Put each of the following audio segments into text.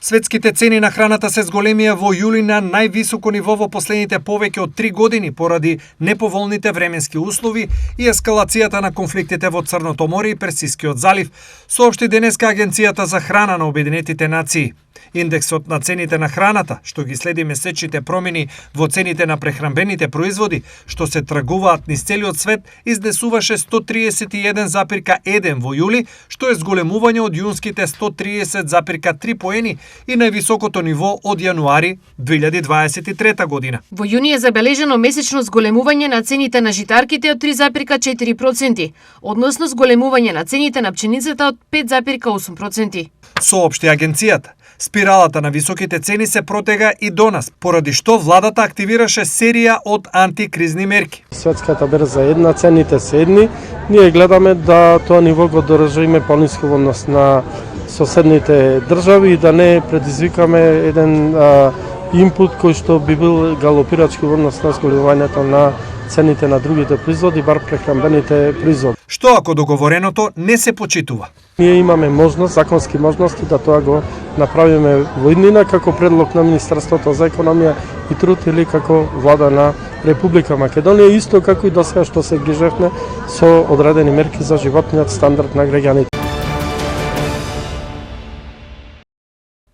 Светските цени на храната се зголемија во јули на највисоко ниво во последните повеќе од 3 години поради неповолните временски услови и ескалацијата на конфликтите во Црното море и Персискиот залив, соопшти денеска Агенцијата за храна на Обединетите нации. Индексот на цените на храната, што ги следи месечните промени во цените на прехранбените производи, што се тргуваат низ целиот свет, изнесуваше 131,1 во јули, што е зголемување од јунските 130,3 поени и највисокото ниво од јануари 2023 година. Во јуни е забележено месечно зголемување на цените на житарките од 3,4%, односно зголемување на цените на пченицата од 5,8%. Соопшти агенцијата. Спиралата на високите цени се протега и до нас, поради што владата активираше серија од антикризни мерки. Светската берза е една, цените се едни. Ние гледаме да тоа ниво го држиме пониско во однос на соседните држави и да не предизвикаме еден импут кој што би бил галопирачки во однос на зголемувањето на цените на другите производи, бар прехранбените производи. Што ако договореното не се почитува? Ние имаме можност, законски можности да тоа го направиме во иднина како предлог на Министерството за економија и труд или како влада на Република Македонија, исто како и досега што се грижевме со одредени мерки за животниот стандард на граѓаните.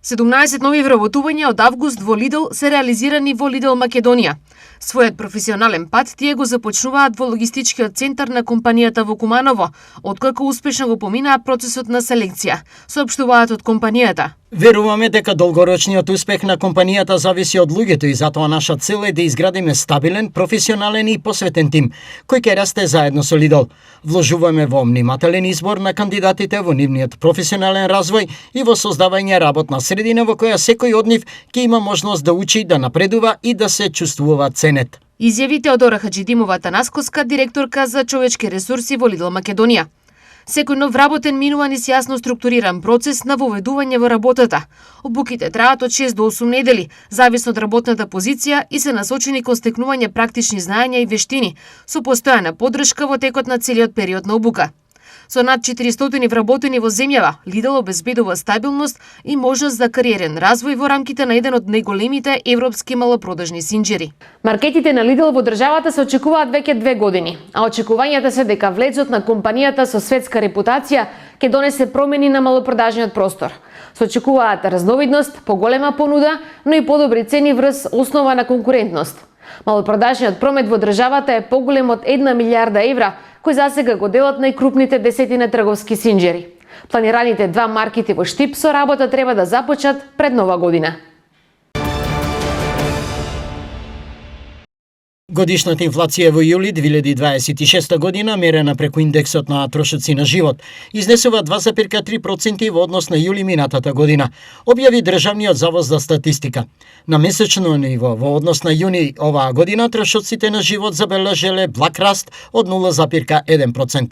17 нови вработувања од август во Лидл се реализирани во Лидл Македонија. Својот професионален пат тие го започнуваат во логистичкиот центар на компанијата во Куманово, откако успешно го поминаа процесот на селекција, соопштуваат од компанијата. Веруваме дека долгорочниот успех на компанијата зависи од луѓето и затоа наша цел е да изградиме стабилен, професионален и посветен тим, кој ќе расте заедно со Лидл. Вложуваме во внимателен избор на кандидатите, во нивниот професионален развој и во создавање работна средина во која секој од нив ќе има можност да учи, да напредува и да се чувствува ценет. Изјавите од Ора Хаджидимова Танаскоска, директорка за човечки ресурси во Лидл Македонија. Секој нов работен минува низ јасно структуриран процес на воведување во работата. Обуките траат од 6 до 8 недели, зависно од работната позиција и се насочени кон стекнување практични знаења и вештини, со постојана поддршка во текот на целиот период на обука. Со над 400 вработени во земјава, Лидл обезбедува стабилност и можност за кариерен развој во рамките на еден од најголемите европски малопродажни синџери. Маркетите на Лидл во државата се очекуваат веќе 2 години, а очекувањата се дека влезот на компанијата со светска репутација ќе донесе промени на малопродажниот простор. Се очекуваат разновидност, поголема понуда, но и подобри цени врз основа на конкурентност. Малопродажниот промет во државата е поголем од 1 милијарда евра, кој засега го делат најкрупните десетина трговски синџери. Планираните 2 маркети во Штип со работа треба да започнат пред нова година. Годишната инфлација во јули 2026 година, мерена преку индексот на трошоци на живот, изнесува 2,3% во однос на јули минатата година, објави Државниот завод за статистика. На месечно ниво во однос на јуни оваа година, трошоците на живот забележале благ раст од 0,1%.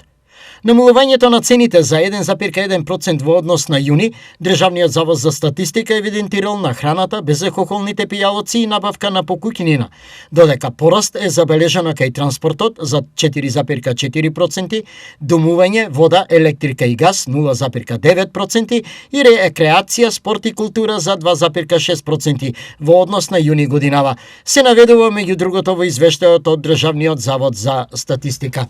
Намалувањето на цените за 1,1% во однос на јуни, Државниот завод за статистика евидентирал на храната, безалкохолните пијалоци и набавка на покуќнина, додека пораст е забележано кај транспортот за 4,4%, домување, вода, електрика и газ 0,9% и рекреација, спорт и култура за 2,6% во однос на јуни годинава. Се наведува меѓу другото во извештајот од Државниот завод за статистика.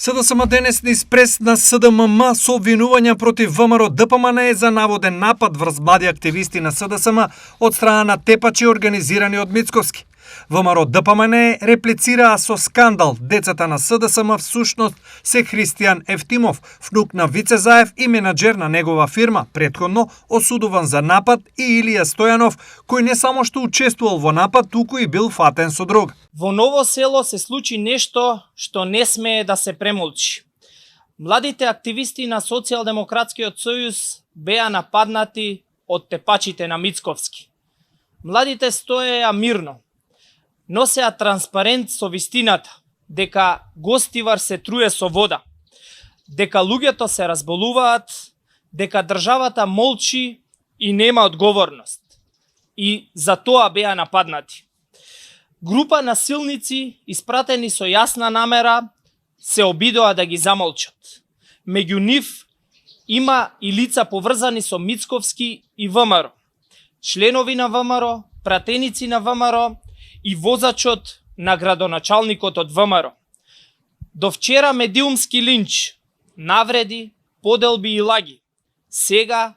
СДСМ денес низ прес на СДММ со обвинувања против ВМРО ДПМН за наводен напад врз млади активисти на СДСМ од страна на тепачи организирани од Мицковски. ВМРО ДПМН реплицираа со скандал децата на СДСМ всушност се Христијан Ефтимов, внук на Вице Заев и менаџер на негова фирма, претходно осудуван за напад, и Илија Стојанов, кој не само што учествувал во напад, туку и бил фатен со дрога. Во Ново село се случи нешто што не смее да се премолчи. Младите активисти на Социјалдемократскиот сојуз беа нападнати од тепачите на Мицковски. Младите стоеа мирно. Носеа транспарент со вистината дека Гостивар се труе со вода, дека луѓето се разболуваат, дека државата молчи и нема одговорност. И за тоа беа нападнати. Група насилници, испратени со јасна намера, се обидоа да ги замолчат. Меѓу нив има и лица поврзани со Мицковски и ВМРО, членови на ВМРО, пратеници на ВМРО и возачот на градоначалникот од ВМРО. До вчера медиумски линч, навреди, поделби и лаги. Сега,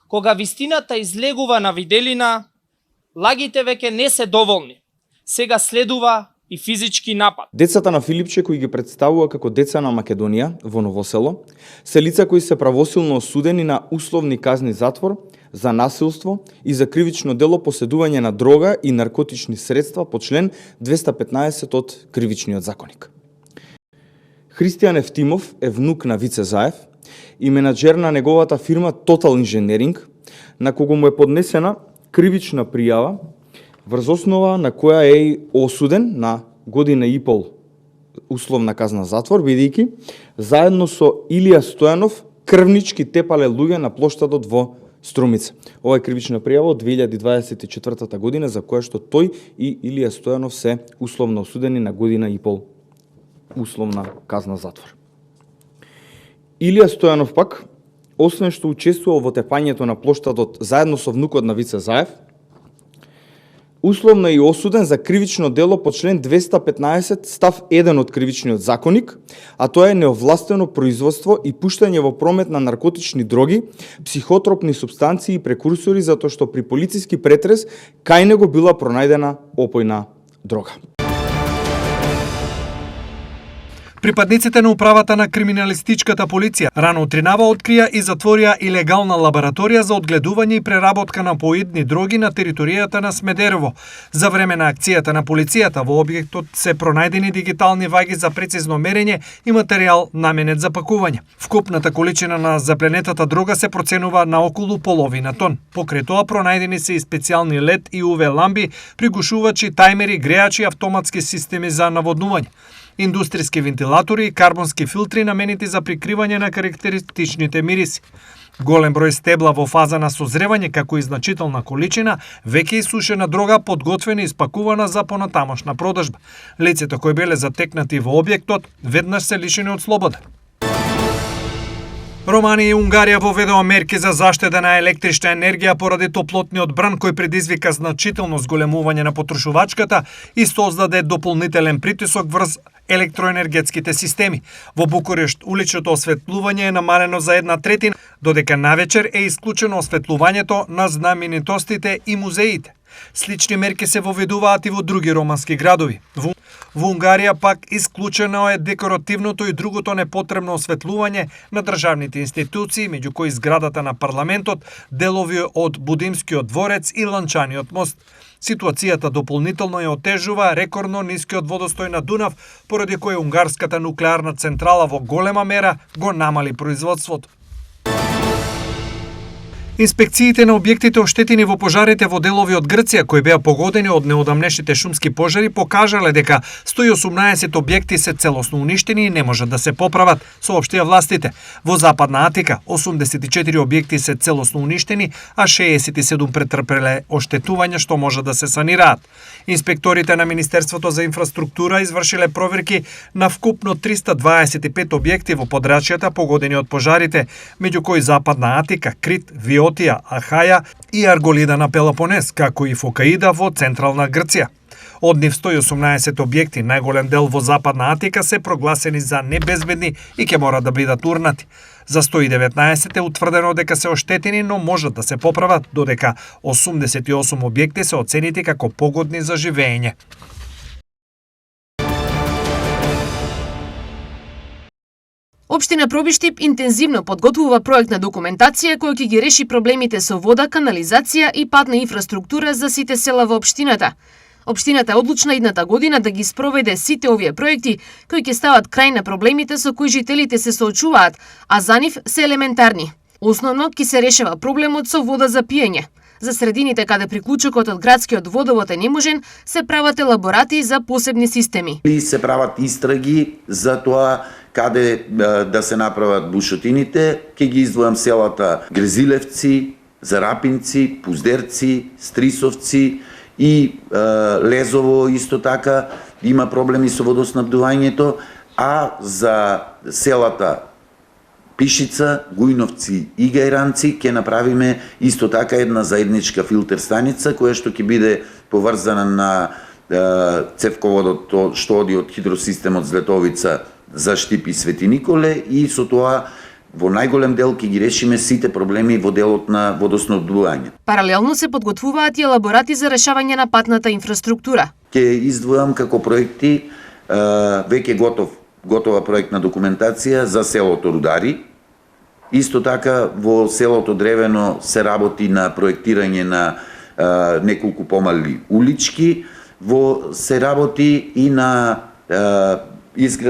кога вистината излегува на виделина, лагите веќе не се доволни. Сега следува и физички напад. Децата на Филипче, кои ги представува како деца на Македонија во Новосело, се лица кои се правосилно осудени на условни казни затвор за насилство и за кривично дело поседување на дрога и наркотични средства по член 215 од Кривичниот законник. Христијан Евтимов е внук на Вице Заев и менаџер на неговата фирма Total Engineering, на кого му е поднесена кривична пријава, врз основа на која е осуден на година и пол условна казна затвор, бидејќи заедно со Илија Стојанов крвнички тепале луѓе на плоштадот во Струмица. Ова е кривична пријава од 2024 година, за која што тој и Илија Стојанов се условно осудени на година и пол условна казна затвор. Илија Стојанов пак, освен што учествувал во тепањето на плоштадот заедно со внукот на Вице Заев, условно е осуден за кривично дело по член 215 став 1 од Кривичниот законник, а тоа е неовластено производство и пуштање во промет на наркотични дроги, психотропни супстанции и прекурсори, затоа што при полициски претрес кај него била пронајдена опојна дрога. Припадниците на управата на криминалистичката полиција рано утринава открија и затворија илегална лабораторија за одгледување и преработка на поидни дроги на територијата на Смедерово. За време на акцијата на полицијата во објектот се пронајдени дигитални ваги за прецизно мерење и материјал наменет за пакување. Вкупната количина на запленетата дрога се проценува на околу половина тон. Покрај тоа пронајдени се и специјални LED и UV ламби, пригушувачи, тајмери, греачи, автоматски системи за наводнување, индустријски вентилатори и карбонски филтри наменети за прикривање на карактеристичните мириси. Голем број стебла во фаза на созревање, како и значителна количина веќе исушена дрога подготвена и испакувана за понатамошна продажба. Лицето кои биле затекнати во објектот веднаш се лишени од слобода. Романија и Унгарија воведоа мерки за заштеда на електрична енергија поради топлотниот бран кој предизвика значително зголемување на потрошувачката и создаде дополнителен притисок врз електроенергетските системи. Во Букурешт уличното осветлување е намалено за 1/3, додека навечер е исклучено осветлувањето на знаменитостите и музеите. Слични мерки се воведуваат и во други романски градови. Во Унгарија пак исклучено е декоративното и другото непотребно осветлување на државните институции, меѓу кои зградата на парламентот, делови од Будимскиот дворец и Ланчаниот мост. Ситуацијата дополнително ја отежува рекордно нискиот водостој на Дунав, поради кој унгарската нуклеарна централа во голема мера го намали производството. Инспекциите на објектите оштетени во пожарите во делови од Грција кои беа погодени од неодамнешните шумски пожари покажале дека 118 објекти се целосно уништени и не можат да се поправат, соопштија властите. Во Западна Атика 84 објекти се целосно уништени, а 67 претрпеле оштетувања што можат да се санираат. Инспекторите на Министерството за инфраструктура извршиле проверки на вкупно 325 објекти во подрачјата погодени од пожарите, меѓу кои Западна Атика, Крит, Виотија, Ахаја и Арголида на Пелопонес, како и Фокаида во централна Грција. Од нив 118 објекти, најголем дел во Западна Атика, се прогласени за небезбедни и ќе мора да бидат урнати. За 119 е утврдено дека се оштетени, но можат да се поправат, додека 88 објекти се оценети како погодни за живење. Општина Пробиштип интензивно подготвува проектна документација која ќе ги реши проблемите со вода, канализација и патна инфраструктура за сите села во општината. Општината е одлучна идната година да ги спроведе сите овие проекти кои ќе стават крај на проблемите со кои жителите се соочуваат, а за нив се елементарни. Основно ќе се решава проблемот со вода за пиење. За средините каде приклучокот од градскиот водовод е неможен, се прават елаборати за посебни системи. Се прават истраги за тоа каде да се направат бушотините. Ќе ги издвојам селата Грезилевци, Зарапинци, Пуздерци, Стрисовци и Лезово исто така има проблеми со водоснабдувањето, а за селата Пишица, Гујновци и Гајранци ќе направиме исто така една заедничка филтер станица која што ќе биде поврзана на цевководот што оди од хидросистемот Злетовица за Штип и Свети Николе и со тоа во најголем дел ќе ги решиме сите проблеми во делот на водоснабдување. Паралелно се подготвуваат и елаборати за решавање на патната инфраструктура. Ќе издвојам како проекти веќе готова проектна документација за селото Рудари. Исто така во селото Древено се работи на проектирање на неколку помали улички, се работи и на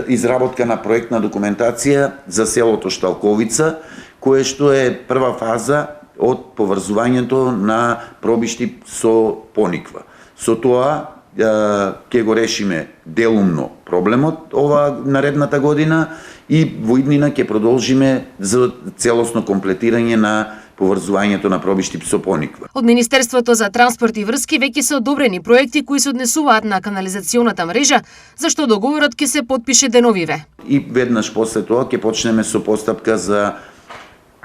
изработка на проектна документација за селото Шталковица, кое што е прва фаза од поврзувањето на Пробишти со Пониква. Со тоа ќе го решиме делумно проблемот ова наредната година и во иднина ќе продолжиме за целосно комплетирање на поврзувањето на Пробишти со Пониква. Од Министерството за транспорт и врски веќе се одобрени проекти кои се однесуваат на канализационата мрежа, за што договорот ќе се потпише деновиве. И веднаш после тоа ќе почнеме со постапка за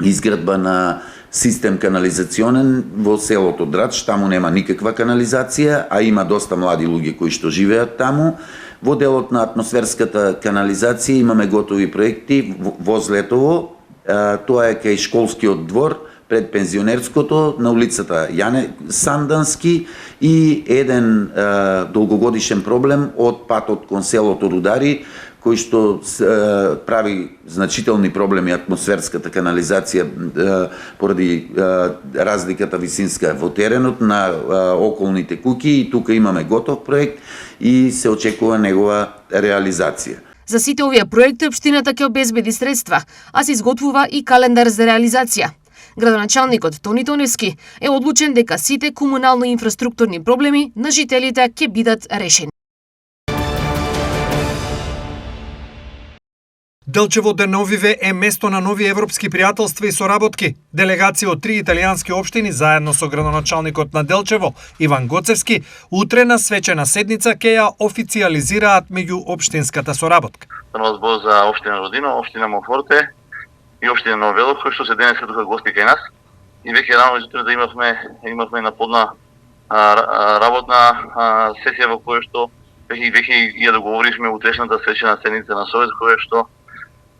изградба на систем канализационен во селото Драч. Таму нема никаква канализација, а има доста млади луѓе кои што живеат таму. Во делот на атмосферската канализација имаме готови проекти во Злетово. Тоа е кај школскиот двор, пред пензионерското, на улицата Јане Сандански и еден долгогодишен проблем од патот кон селото Рудари, кој што прави значителни проблеми атмосферската канализација поради разликата висинска во теренот на околните куќи и тука имаме готов проект и се очекува негова реализација. За сите овие проекти општината ќе обезбеди средства, а се изготвува и календар за реализација. Градоначалникот Тони Тоневски е одлучен дека сите комунално-инфраструктурни проблеми на жителите ќе бидат решени. Делчево деновиве е место на нови европски пријателства и соработки. Делегација од 3 италијански општини заедно со градоначалникот на Делчево Иван Гоцевски утре на свечена седница ќе ја официјализираат меѓуопштинската соработка. Станува збор за општина Родина, општина Монфорте и општина Ново Велово, кои што се денеска тука гости кај нас. И веќе рано изутре да имавме наподна работна сесија во која што веќе ја договоривме утрешната свечена седница на Совет, која што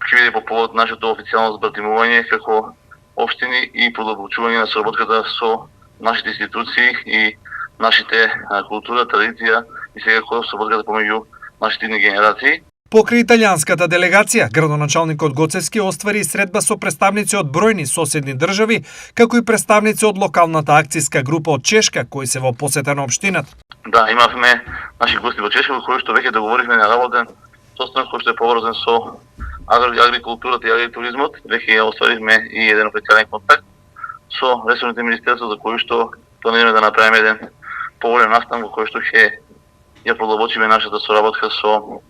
ќе биде по повод нашето официјално збратимување како општини и продолбочување на соработката со нашите институции и нашите култура, традиција и секако соработката помеѓу нашите генерации. Покрај италијанската делегација, градоначалникот Гоцевски оствари средба со представници од бројни соседни држави, како и представници од локалната акцијска група од Чешка, кои се во посета на општината. Да, имавме наши гости во Чешка, кои што веќе договоривме на работен состанок кој што е поврзан со агрикултурата и агритуризмот. Веќе ја остваривме и еден официјален контакт со ресорните министерства за кои што планираме да направиме еден поголем настан во кој што ќе ја продолбочиме нашата соработка со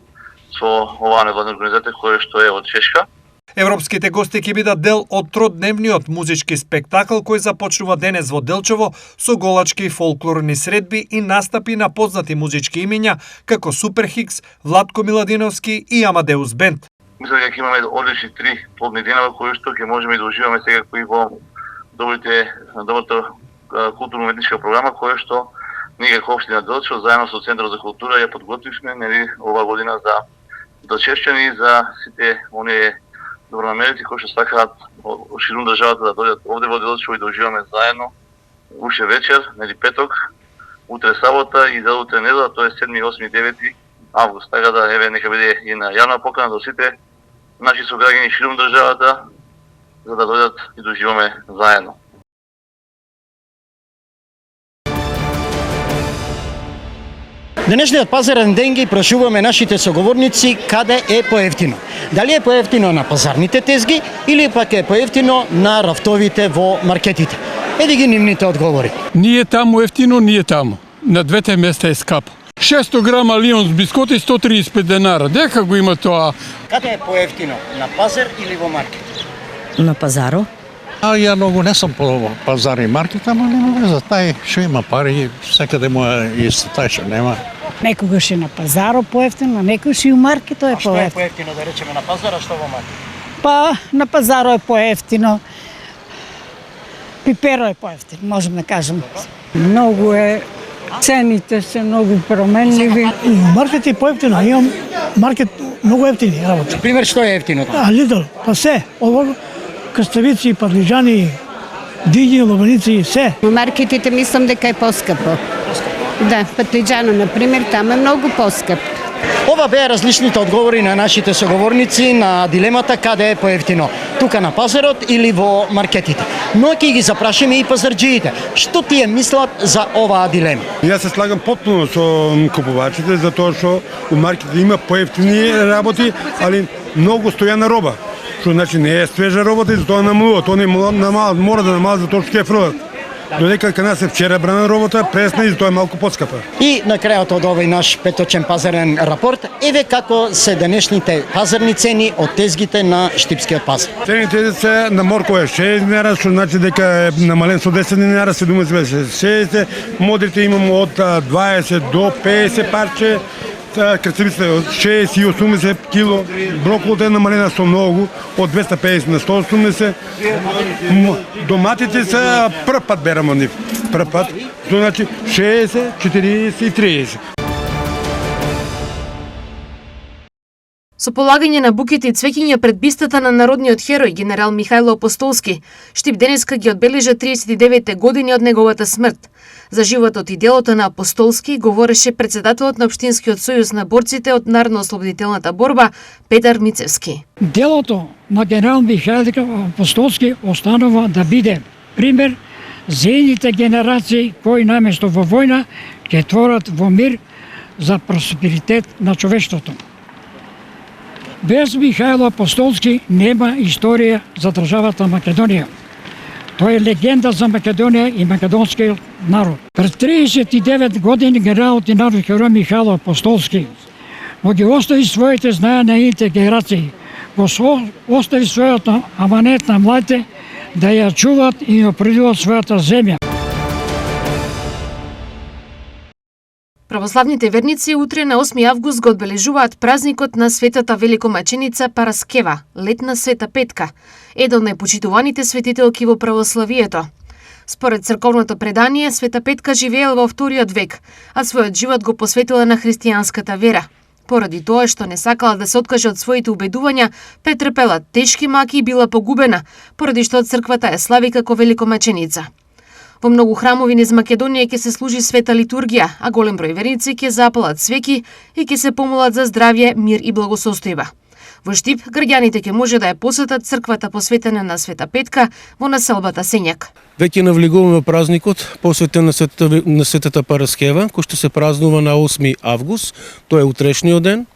оваа невладна организација која што е од Чешка. Европските гости ќе бидат дел од тродневниот музички спектакл кој започнува денес во Делчево со голачки и фолклорни средби и настапи на познати музички имиња како Супер Хикс, Владко Миладиновски и Амадеус Бенд. Мислам дека ќе имаме одлични 3 плодни дена во кои што ќе можеме да уживаме секако и во добрата културно-уметничка програма која што ние како општина Делчево заедно со Центарот за култура ја подготвивме оваа година за делчевчани и за сите оние добронамерници кои што сакаат од ширум државата да дојдат овде во Делчево и да уживаме заедно уште вечер, петок, утре сабота и за утре недела, тоа е 7, 8 и 9 август. Така да еве нека биде и на јавна покана до сите наши сограѓани ширум државата за да дојдат и да уживаме заедно. Денешниот пазарен ден ги прашуваме нашите соговорници каде е поевтино. Дали е поевтино на пазарните тезги или пак е поевтино на рафтовите во маркетите? Еди ги нивните одговори. Ние таму ефтино, ние таму. На двете места е скапо. 600 грама Лионс бискоти 135 денара. Дека го има тоа? Каде е поевтино? На пазар или во маркет? На пазаро. Ја многу не сум по пазар и маркет, ама нема веза, тај што има пари, секаде му е исто, тај што нема. Некогаш е на пазаро поевтино, а некогаш и у маркетот е поевтино. А што е поевтино. поевтино да речеме на пазара, што во маркет? Па на пазаро е поевтино. Пиперо е поевтино, можем да кажем. Многу е, цените се многу променливи. Маркет е поевтино, имам маркет многу ефтини работи. Пример, што е ефтино таму? Лидл, па се, ово краставици, пармиджани, диги, лобаници, се. Маркетите мислам дека е поскапо. Да, патлиџано, например, таму е многу поскап. Ова беа различните одговори на нашите соговорници на дилемата каде е поевтино, тука на пазарот или во маркетите. Но ќе ги запрашаме и пазарџиите. Што тие мислат за оваа дилема? Јас се слагам потpuno со купувачите, затоа што у маркетите има поевтини работи, али многу стојана роба. Што значи не е свежа работа и затоа намалува. Тоа не мора да намалува затоа што ќе фрлат. Додека кај нас е вчера брана работа, пресна и затоа е малку подскапа. И на крајот од овој наш петочен пазарен рапорт, еве како се денешните пазарни цени од тезгите на Штипскиот пазар. Цените се на моркова е 6 динара, што значи дека е намален со 10 динара, 70, модрите имамо од 20 до 50 парче, крцевиците од 6 и 80 кило, броколата е намалена со многу, од 250 на 180. Доматите се прв пат берам од нив, прв пат, значи 60, 40 и 30. Со полагање на букети и цвеќиња пред бистата на народниот херој генерал Михајло Апостолски, Штип денеска ги одбележа 39 години од неговата смрт. За животот и делото на Апостолски говореше председателот на Општинскиот сојуз на борците од Народно-ослободителната борба Петар Мицевски. Делото на генерал Михајло Апостолски останува да биде пример за едните генерации кои наместо во војна ќе творат во мир за просперитет на човештвото. Без Михајло Апостолски нема историја за државата Македонија. Тој е легенда за Македонија и македонскиот народ. Пред 39 години генералот и народен херој Михајло Апостолски, но ги остави своите знаења на едните генерации, го остави својата аманет на младите да ја чуваат и опредуваат својата земја. Православните верници утре на 8 август го одбележуваат празникот на светата великомаченица Параскева, летна света петка, еден од најпочитуваните светителки во православието. Според црковното предание, света петка живеела во вториот век, а својот живот го посветила на христијанската вера. Поради тоа што не сакала да се откаже од своите убедувања, претрпела тешки маки и била погубена, поради што црквата ја слави како великомаченица. Во многу храмови низ Македонија ќе се служи света литургија, а голем број верници ќе запалат свеки и ќе се помолат за здравје, мир и благосостојба. Во Штип, граѓаните ќе може да ја посетат црквата посветена на Света Петка во населбата Сењак. Веќе навлегуваме празникот посветен на светата Параскева, кој што се празнува на 8 август, тоа е утрешниот ден.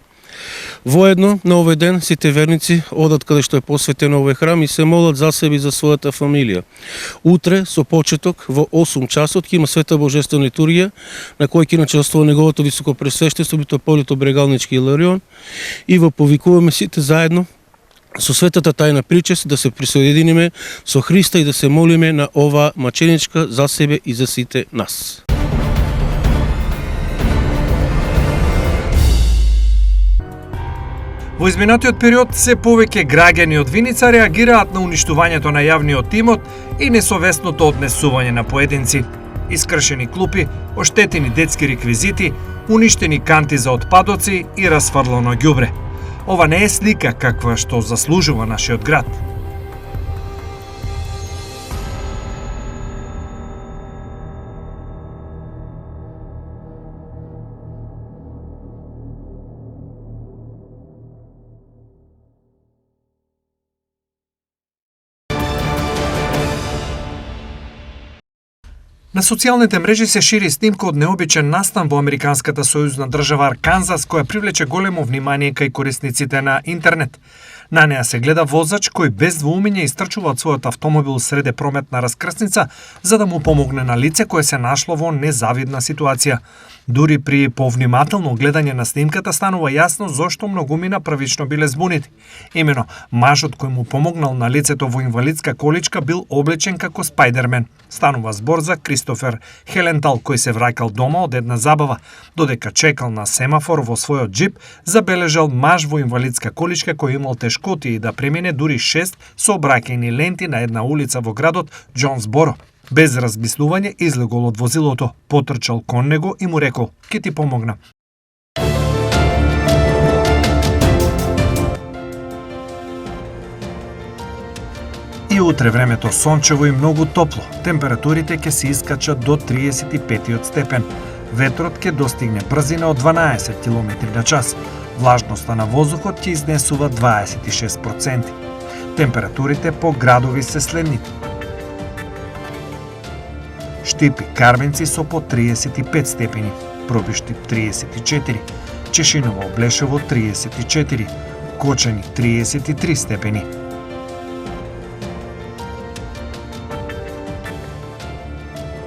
Воедно на овој ден сите верници одат каде што е посветен овој храм и се молат за себе и за својата фамилија. Утре со почеток во 8 часот ќе има света божествена литургија на кој ќе начествува неговото високопресвештество митрополит Брегалнички Иларион и во повикуваме сите заедно со светата тајна причест да се присоединиме со Христа и да се молиме на оваа маченичка за себе и за сите нас. Во изминатиот период се повеќе граѓани од Виница реагираат на уништувањето на јавниот имот и несовесното однесување на поединци. Искршени клупи, оштетени детски реквизити, уништени канти за отпадоци и расфрлено ѓубре. Ова не е слика каква што заслужува нашиот град. На социјалните мрежи се шири снимка од необичен настан во американската сојузна држава Арканзас, која привлече големо внимание кај корисниците на интернет. На неа се гледа возач кој без двоумење истрчува од својот автомобил среде прометна раскрсница за да му помогне на лице кое се нашло во незавидна ситуација. Дури при повнимателно гледање на снимката станува јасно зошто многумина првично биле збунети. Имено, мажот кој му помогнал на лицето во инвалидска количка бил облечен како Спајдермен. Станува збор за Кристофер Хелентал кој се враќал дома од една забава, додека чекал на семафор во својот джип, забележал маж во инвалидска количка кој имал тешкоти да премине дури 6 сообраќајни ленти на една улица во градот Џонсборо. Без размислување излегол од возилото, потрчал кон него и му рекол: "Ке ти помогнам." И утре времето сончево и многу топло. Температурите ќе се искачат до 35 степен. Ветрот ќе достигне брзина од 12 км на час. Влажноста на воздухот ќе изнесува 26%. Температурите по градови се следните: Штипи, Карвенци со по 35 степени, Пробиштип 34, Чешиново, Облешево 34, Кочани 33 степени.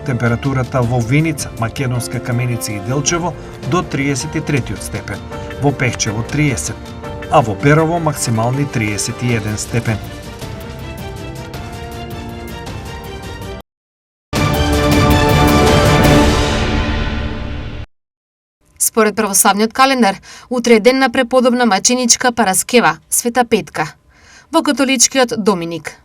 Температурата во Виница, Македонска Каменица и Делчево до 33 степен, во Пехчево 30, а во Берово максимални 31 степен. Според православниот календар, утре е ден на преподобна маченичка Параскева, Света Петка. Во католичкиот Доминик.